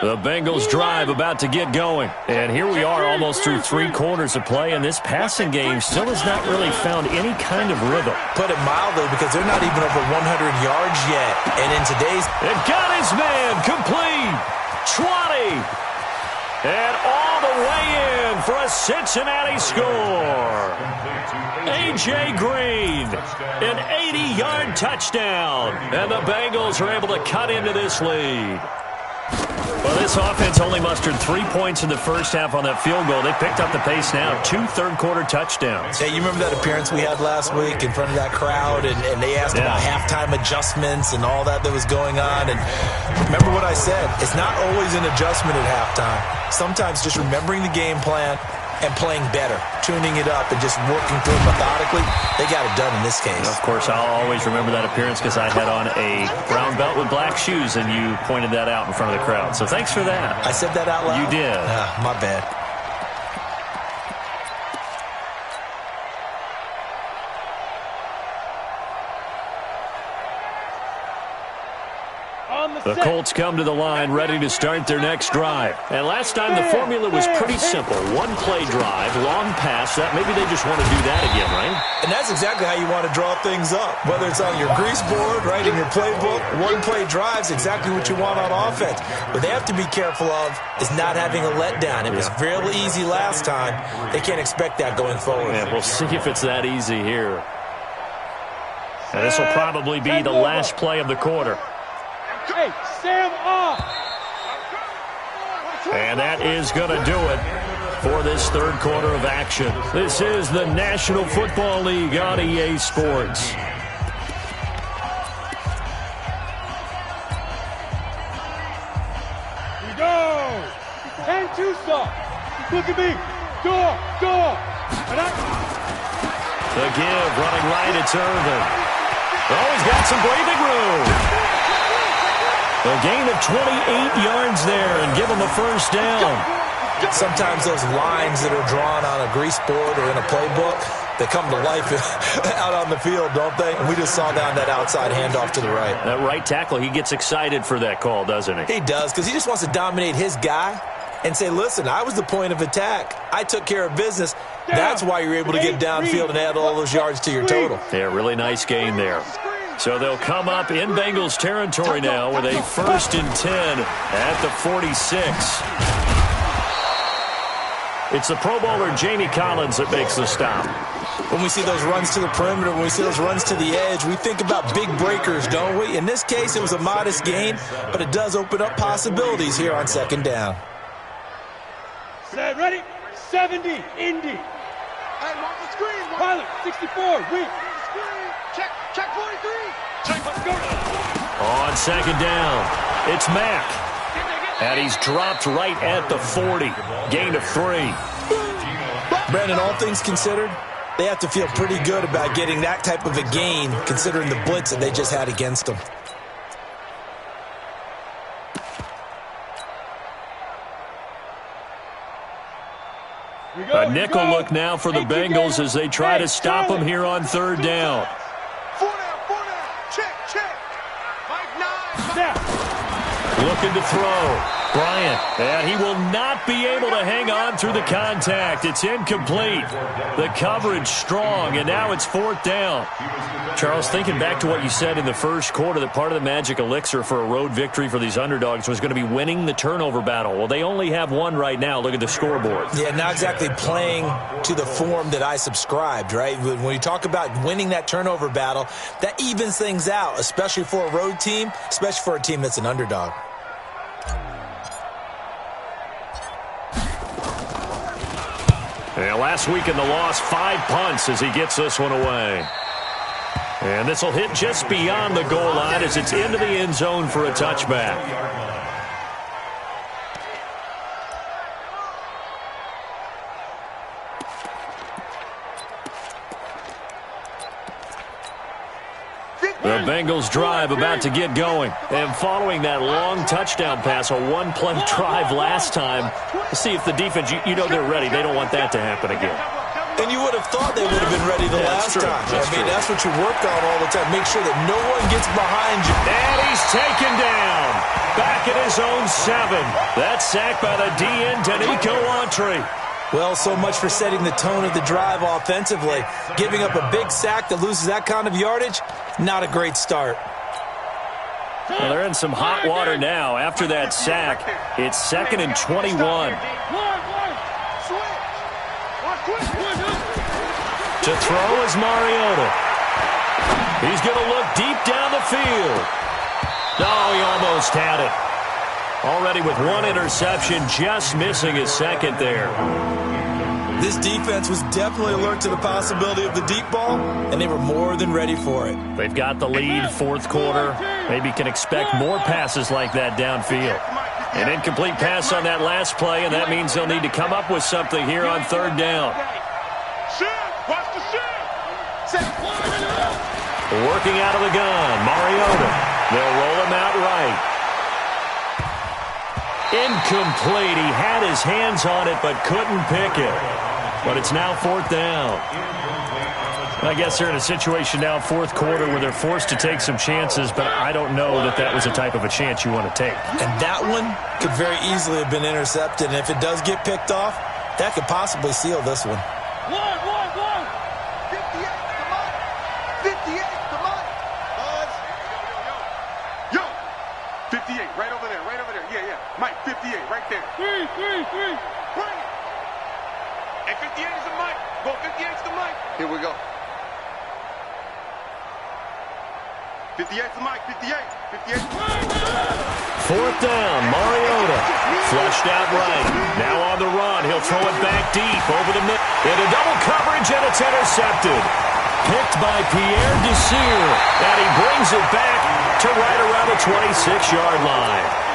The Bengals drive about to get going. And here we are almost through 3 quarters of play, and this passing game still has not really found any kind of rhythm. Put it mildly, because they're not even over 100 yards yet. And in today's... It got his man complete. 20. And all the way in for a Cincinnati score. A.J. Green, an 80-yard touchdown. And the Bengals are able to cut into this lead. Well, this offense only mustered 3 points in the first half on that field goal. They picked up the pace now. 2 third-quarter touchdowns. Hey, you remember that appearance we had last week in front of that crowd, and they asked about halftime adjustments and all that was going on. And remember what I said. It's not always an adjustment at halftime. Sometimes just remembering the game plan and playing better. tuning it up and just working through it methodically, they got it done in this case. Of course, I'll always remember that appearance because I had on a brown belt with black shoes, and you pointed that out in front of the crowd. So thanks for that. I said that out loud? You did. My bad. The Colts come to the line ready to start their next drive. And last time the formula was pretty simple. One-play drive, long pass. That maybe they just want to do that again, right? And that's exactly how you want to draw things up. Whether it's on your grease board, right, in your playbook, one-play drive is exactly what you want on offense. What they have to be careful of is not having a letdown. It was fairly easy last time. They can't expect that going forward. Yeah, we'll see if it's that easy here. And this will probably be the last play of the quarter. Hey, Sam off. And that is going to do it for this third quarter of action. This is the National Football League on EA Sports. Here we go. 10-2 stop. Look at me. Go. The give, running right, it's Irvin. Oh, he's got some breathing room. A gain of 28 yards there and give him a first down. Sometimes those lines that are drawn on a grease board or in a playbook, they come to life out on the field, don't they? And we just saw down that outside handoff to the right. That right tackle, he gets excited for that call, doesn't he? He does, because he just wants to dominate his guy and say, listen, I was the point of attack. I took care of business. That's why you're able to get downfield and add all those yards to your total. Yeah, really nice gain there. So they'll come up in Bengals territory now with a 1st and 10 at the 46. It's the Pro Bowler Jamie Collins that makes the stop. When we see those runs to the perimeter, when we see those runs to the edge, we think about big breakers, don't we? In this case, it was a modest gain, but it does open up possibilities here on second down. Set, ready? 70, Indy. Hey, mark the screen. Pilot, 64, weak. Check 43. Let's go. On second down, it's Mack. And he's dropped right at the 40. Gain of 3. Brandon, all things considered, they have to feel pretty good about getting that type of a gain, considering the blitz that they just had against them. A nickel look now for the Bengals as they try to stop him here on third down. 4 down. Check. Mike 9. Looking to throw. Bryant, and he will not be able to hang on through the contact. It's incomplete. The coverage strong, and now it's 4th down. Charles, thinking back to what you said in the first quarter, that part of the magic elixir for a road victory for these underdogs was going to be winning the turnover battle. Well, they only have one right now. Look at the scoreboard. Yeah, not exactly playing to the form that I subscribed, right? When you talk about winning that turnover battle, that evens things out, especially for a road team, especially for a team that's an underdog. Yeah, last week in the loss, 5 punts as he gets this one away. And this will hit just beyond the goal line as it's into the end zone for a touchback. The Bengals drive about to get going. And following that long touchdown pass, a one-play drive last time, to see if the defense, you know they're ready. They don't want that to happen again. And you would have thought they would have been ready the last time. That's what you work on all the time. Make sure that no one gets behind you. And he's taken down. Back at his own 7. That's sacked by the DN, Danico Autry. Well, so much for setting the tone of the drive offensively. Giving up a big sack that loses that kind of yardage, not a great start. Well, they're in some hot water now. After that sack, it's 2nd and 21. To throw is Mariota. He's going to look deep down the field. Oh, he almost had it. Already with 1 interception, just missing his 2nd there. This defense was definitely alert to the possibility of the deep ball, and they were more than ready for it. They've got the lead, 4th quarter. Maybe can expect more passes like that downfield. An incomplete pass on that last play, and that means they'll need to come up with something here on 3rd down. Shift. Watch the shift. Set. Working out of the gun, Mariota. They'll roll him out right. Incomplete. He had his hands on it but couldn't pick it. But it's now 4th down. I guess they're in a situation now, 4th quarter, where they're forced to take some chances, but I don't know that that was the type of a chance you want to take. And that one could very easily have been intercepted, and if it does get picked off, that could possibly seal this one. 58, come on. 58, come on. Buzz. Yo. 58, right over there, right over there. Yeah. Mike, 58, right there. 3. Bring it. And 58 is the Mike. Go, 58 is the Mike. Here we go. 58 to Mike, 58. 4th down, Mariota. Flushed out right. Now on the run. He'll throw it back deep over the middle. Into double coverage, and it's intercepted. Picked by Pierre Desir. And he brings it back to right around the 26-yard line.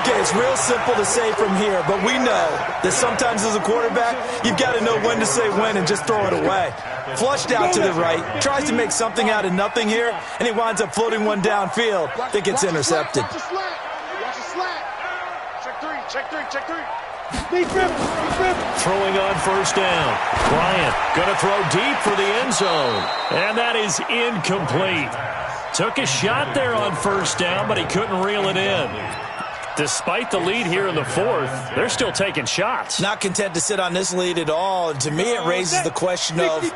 Okay, it's real simple to say from here, but we know that sometimes as a quarterback, you've got to know when to say when and just throw it away. Flushed out to the right, tries to make something out of nothing here, and he winds up floating one downfield that gets intercepted. Watch the slant. Check three. Throwing on 1st down. Bryant going to throw deep for the end zone. And that is incomplete. Took a shot there on 1st down, but he couldn't reel it in. Despite the lead here in the 4th, they're still taking shots. Not content to sit on this lead at all. And to me, it raises the question of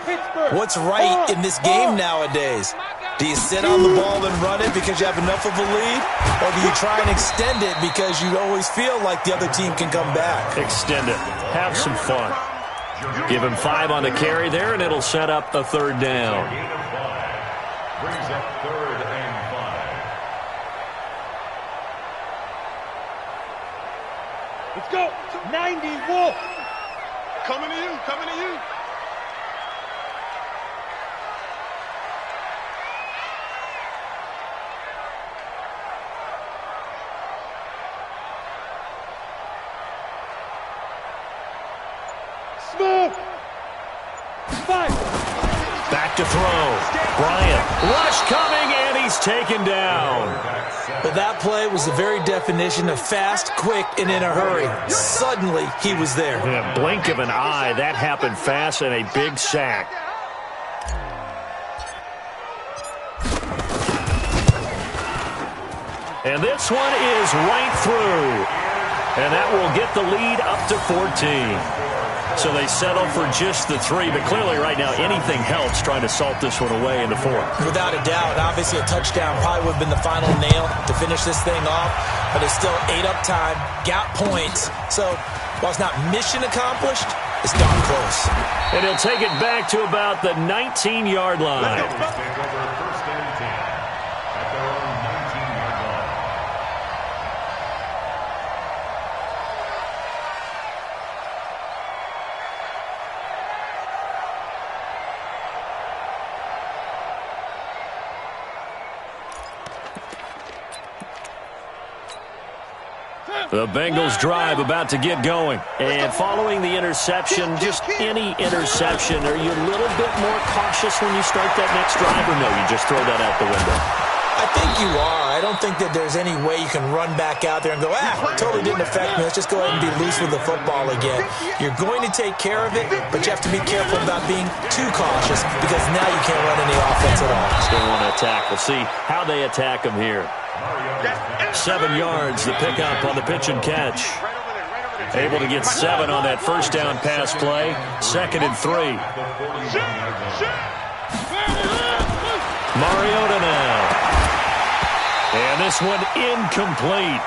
what's right in this game nowadays. Do you sit on the ball and run it because you have enough of a lead? Or do you try and extend it because you always feel like the other team can come back? Extend it. Have some fun. Give him 5 on the carry there, and it'll set up a 3rd down. Brings up 3rd and 5. Let's go. 90 Wolf. Coming to you. Smooth. 5. Back to throw. Bryant. Rush coming, and he's taken down. But that play was the very definition of fast, quick, and in a hurry. Suddenly, he was there. In a blink of an eye, that happened fast, and a big sack. And this one is right through. And that will get the lead up to 14. So they settle for just the 3, but clearly right now anything helps trying to salt this one away in the 4th. Without a doubt, obviously a touchdown probably would have been the final nail to finish this thing off, but it's still 8 up time, got points. So while it's not mission accomplished, it's darn close. And he'll take it back to about the 19-yard line. Take over 1st and 10 at their own 19-yard line. The Bengals drive about to get going. And following the interception, just any interception, are you a little bit more cautious when you start that next drive, or no, you just throw that out the window? I think you are. I don't think that there's any way you can run back out there and go, totally didn't affect me. Let's just go ahead and be loose with the football again. You're going to take care of it, but you have to be careful about being too cautious because now you can't run any offense at all. Still want to attack. We'll see how they attack him here. 7 yards, the pickup on the pitch and catch. Able to get 7 on that 1st down pass play. 2nd and 3. Mariota now. And this one incomplete.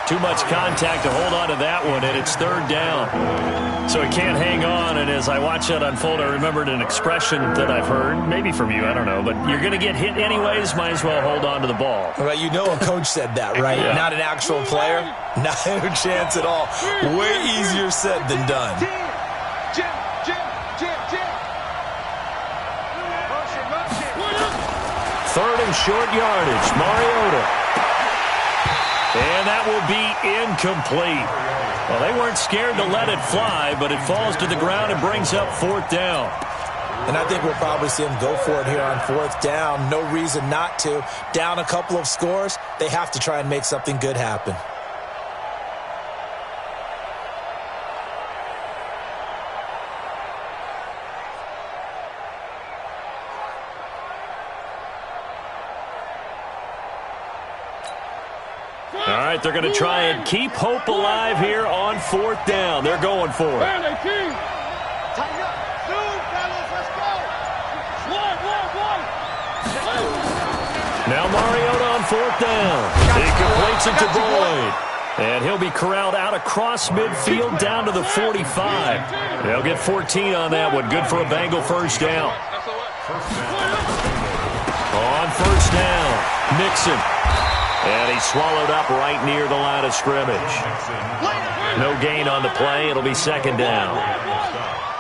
Too much contact to hold on to that one, and it's 3rd down. So he can't hang on, and as I watch that unfold, I remembered an expression that I've heard, maybe from you, I don't know, but you're going to get hit anyways, might as well hold on to the ball. Well, you know a coach said that, right? Yeah. Not an actual player? Not a chance at all. Way easier said than done. Jim. 3rd and short yardage, Mariota. And that will be incomplete. Well, they weren't scared to let it fly, but it falls to the ground and brings up 4th down. And I think we'll probably see them go for it here on 4th down. No reason not to. Down a couple of scores, they have to try and make something good happen. All right, they're going to try and keep hope alive here on 4th down. They're going for it. Now Mariota on 4th down. He completes it to Boyd. And he'll be corralled out across midfield down to the 45. They'll get 14 on that one. Good for a Bengal first down. On 1st down, Mixon. And he's swallowed up right near the line of scrimmage. No gain on the play. It'll be 2nd down.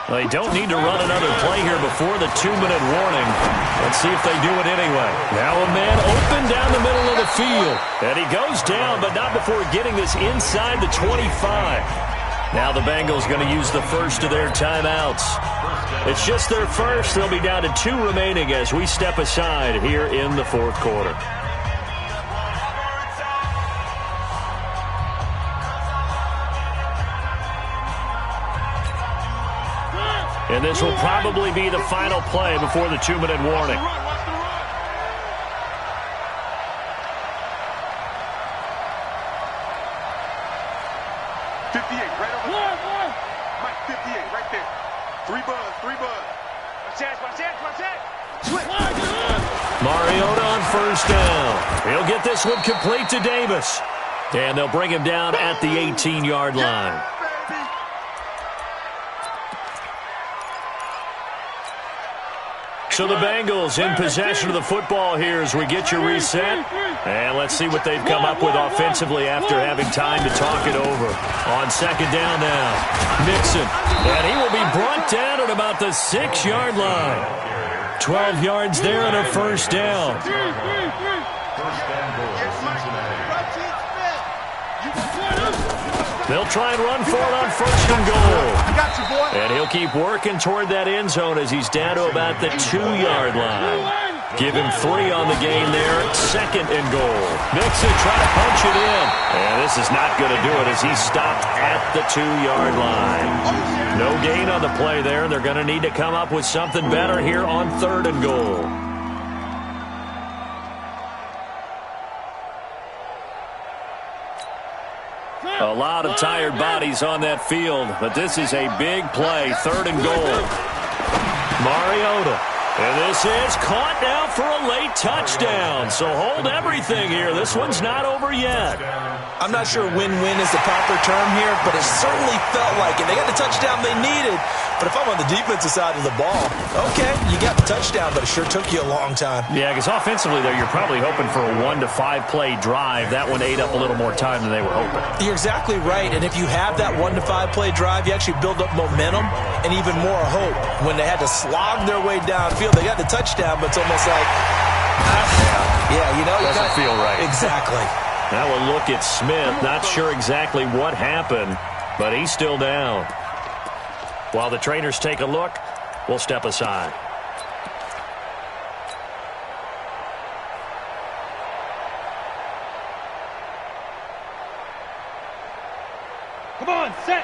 They don't need to run another play here before the 2-minute warning. Let's see if they do it anyway. Now a man open down the middle of the field. And he goes down, but not before getting this inside the 25. Now the Bengals going to use the first of their timeouts. It's just their first. They'll be down to 2 remaining as we step aside here in the 4th quarter. And this will probably be the final play before the 2-minute warning. Mike, 58, right there. 3 buzz. Mariota on 1st down. He'll get this one complete to Davis. And they'll bring him down at the 18-yard line. So the Bengals in possession of the football here as we get you reset. And let's see what they've come up with offensively after having time to talk it over. On 2nd down now, Mixon. And he will be brought down at about the 6-yard line. 12 yards there and a 1st down. They'll try and run for it on 1st and goal. And he'll keep working toward that end zone as he's down to about the 2-yard line. Give him 3 on the game there. 2nd and goal. Mixon trying to punch it in. And this is not going to do it as he's stopped at the 2-yard line. No gain on the play there. They're going to need to come up with something better here on 3rd and goal. A lot of tired bodies on that field, but this is a big play. 3rd and goal. Mariota. And this is caught now for a late touchdown. So hold everything here. This one's not over yet. I'm not sure win-win is the proper term here, but it certainly felt like it. They got the touchdown they needed. But if I'm on the defensive side of the ball, okay, you got the touchdown, but it sure took you a long time. Yeah, because offensively, though, you're probably hoping for a 1 to 5 play drive. That one ate up a little more time than they were hoping. You're exactly right. And if you have that 1 to 5 play drive, you actually build up momentum and even more hope. When they had to slog their way downfield, they got the touchdown, but it's almost like, yeah, you know. Doesn't feel right. Exactly. Now a look at Smith. Not sure exactly what happened, but he's still down. While the trainers take a look, we'll step aside. Come on, set.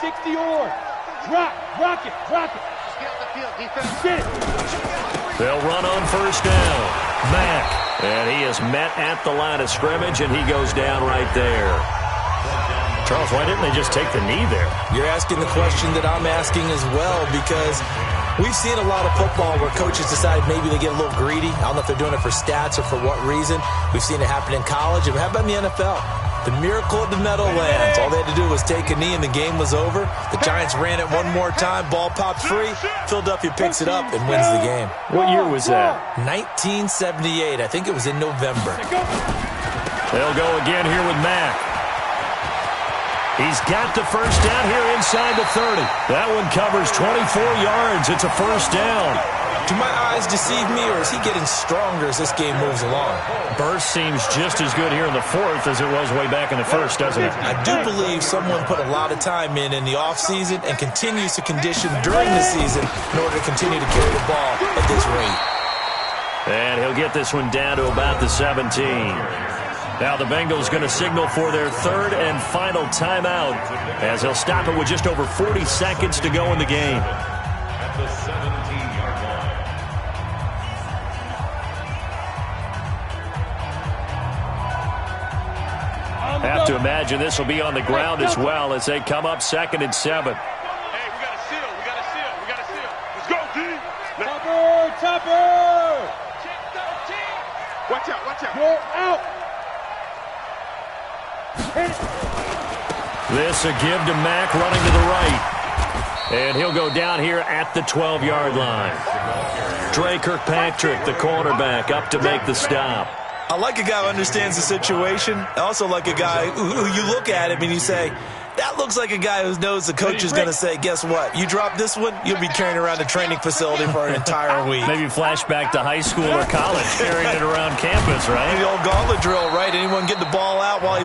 60 or. Rock it. Just get on the field, defense. Get it. They'll run on 1st down. Mack. And he is met at the line of scrimmage, and he goes down right there. Charles, why didn't they just take the knee there? You're asking the question that I'm asking as well, because we've seen a lot of football where coaches decide maybe they get a little greedy. I don't know if they're doing it for stats or for what reason. We've seen it happen in college. And how about in the NFL? The miracle of the Meadowlands. All they had to do was take a knee and the game was over. The Giants ran it one more time. Ball popped free. Philadelphia picks it up and wins the game. What year was that? 1978. I think it was in November. They'll go again here with Mack. He's got the 1st down here inside the 30. That one covers 24 yards. It's a 1st down. Do my eyes deceive me, or is he getting stronger as this game moves along? Burst seems just as good here in the fourth as it was way back in the first, doesn't it? I do believe someone put a lot of time in the offseason and continues to condition during the season in order to continue to carry the ball at this rate. And he'll get this one down to about the 17. Now the Bengals going to signal for their third and final timeout as he'll stop it with just over 40 seconds to go in the game. At the 17-yard line. Have to imagine this will be on the ground as well as they come up 2nd and 7. Hey, we got a seal. We got a seal. We got a seal. Let's go, D. Topper! Topper! Watch out. Watch out. Go out! This a give to Mack running to the right. And he'll go down here at the 12-yard line. Dre Kirkpatrick, the cornerback, up to make the stop. I like a guy who understands the situation. I also like a guy who you look at him and you say, that looks like a guy who knows the coach is going to say, guess what? You drop this one, you'll be carrying around the training facility for an entire week. Maybe flashback to high school or college, carrying it around campus, right? The old gauntlet drill, right? Anyone get the ball out while